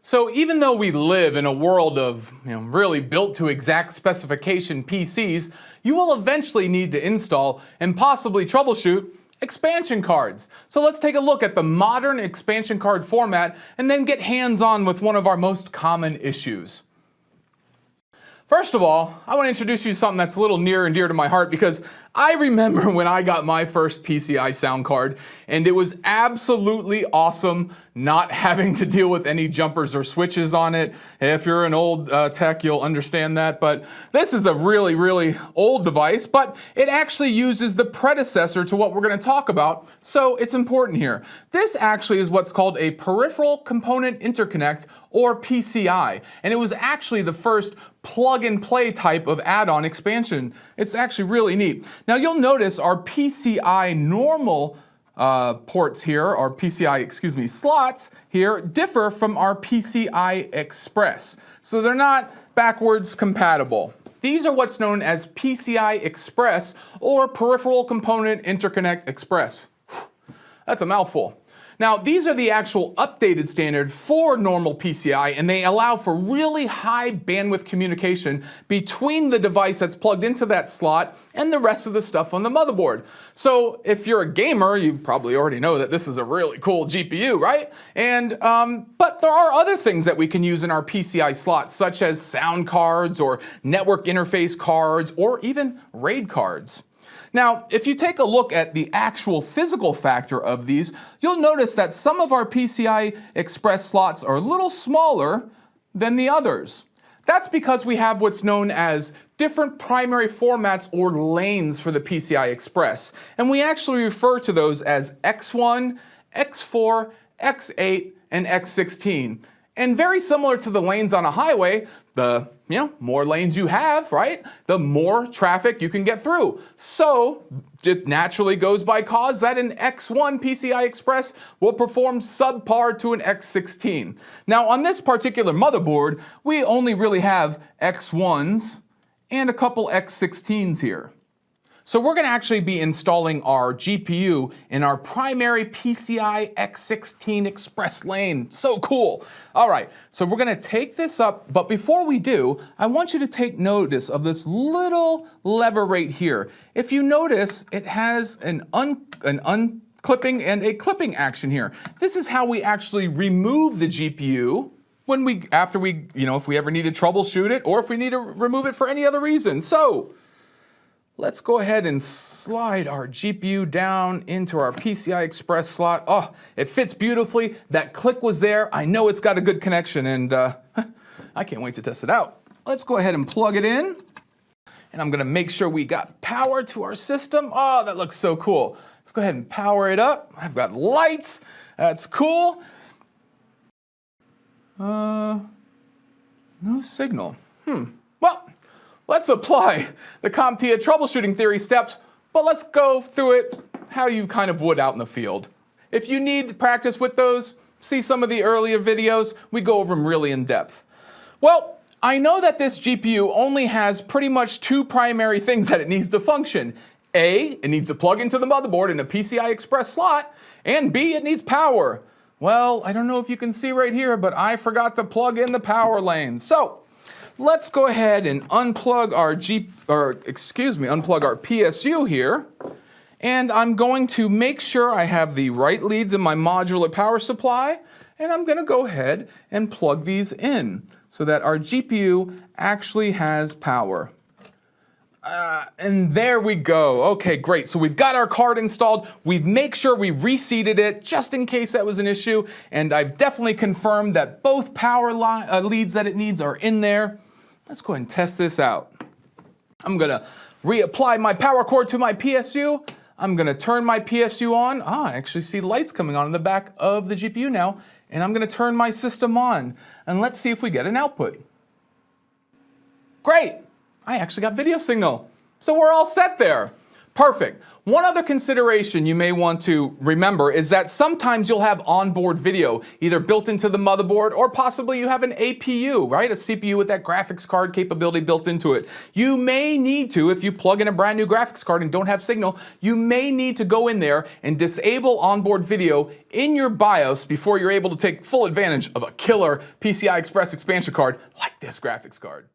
So even though we live in a world of really built to exact specification PCs, you will eventually need to install and possibly troubleshoot expansion cards. So let's take a look at the modern expansion card format and then get hands-on with one of our most common issues. First of all, I want to introduce you to something that's a little near and dear to my heart because I remember when I got my first PCI sound card and it was absolutely awesome not having to deal with any jumpers or switches on it. If you're an old tech, you'll understand that, but this is a really, really old device, but it actually uses the predecessor to what we're going to talk about, so it's important here. This actually is what's called a Peripheral Component Interconnect, or PCI, and it was actually the first plug-and-play type of add-on expansion. It's actually really neat. Now you'll notice our PCI normal ports here, or PCI, slots here, differ from our PCI Express. So they're not backwards compatible. These are what's known as PCI Express, or Peripheral Component Interconnect Express. That's a mouthful. Now, these are the actual updated standard for normal PCI, and they allow for really high bandwidth communication between the device that's plugged into that slot and the rest of the stuff on the motherboard. So if you're a gamer, you probably already know that this is a really cool GPU, right? And but there are other things that we can use in our PCI slots, such as sound cards or network interface cards or even RAID cards. Now, if you take a look at the actual physical factor of these, you'll notice that some of our PCI Express slots are a little smaller than the others. That's because we have what's known as different primary formats or lanes for the PCI Express. And we actually refer to those as X1, X4, X8, and X16. And very similar to the lanes on a highway, the more lanes you have, right, the more traffic you can get through. So it naturally goes by cause that an X1 PCI Express will perform subpar to an X16. Now on this particular motherboard, we only really have X1s and a couple X16s here. So we're going to actually be installing our GPU in our primary PCI X16 Express lane. So cool. All right, so we're going to take this up, but before we do, I want you to take notice of this little lever right here. If you notice, it has an unclipping and a clipping action here. This is how we actually remove the GPU after we, if we ever need to troubleshoot it or if we need to remove it for any other reason. So let's go ahead and slide our GPU down into our PCI Express slot. Oh, it fits beautifully. That click was there. I know it's got a good connection, and I can't wait to test it out. Let's go ahead and plug it in. And I'm going to make sure we got power to our system. Oh, that looks so cool. Let's go ahead and power it up. I've got lights. That's cool. No signal. Well, let's apply the CompTIA troubleshooting theory steps, but let's go through it how you kind of would out in the field. If you need to practice with those, see some of the earlier videos. We go over them really in depth. Well, I know that this GPU only has pretty much two primary things that it needs to function. A, it needs to plug into the motherboard in a PCI Express slot, and B, it needs power. Well, I don't know if you can see right here, but I forgot to plug in the power lane. So let's go ahead and unplug our unplug our PSU here. And I'm going to make sure I have the right leads in my modular power supply. And I'm going to go ahead and plug these in so that our GPU actually has power. And there we go. Okay, great. So we've got our card installed. We've made sure we reseated it just in case that was an issue. And I've definitely confirmed that both power leads that it needs are in there. Let's go ahead and test this out. I'm going to reapply my power cord to my PSU. I'm going to turn my PSU on. I actually see lights coming on in the back of the GPU now. And I'm going to turn my system on. And let's see if we get an output. Great. I actually got video signal. So we're all set there. Perfect. One other consideration you may want to remember is that sometimes you'll have onboard video, either built into the motherboard or possibly you have an APU, right? A CPU with that graphics card capability built into it. You may need to, if you plug in a brand new graphics card and don't have signal, you may need to go in there and disable onboard video in your BIOS before you're able to take full advantage of a killer PCI Express expansion card like this graphics card.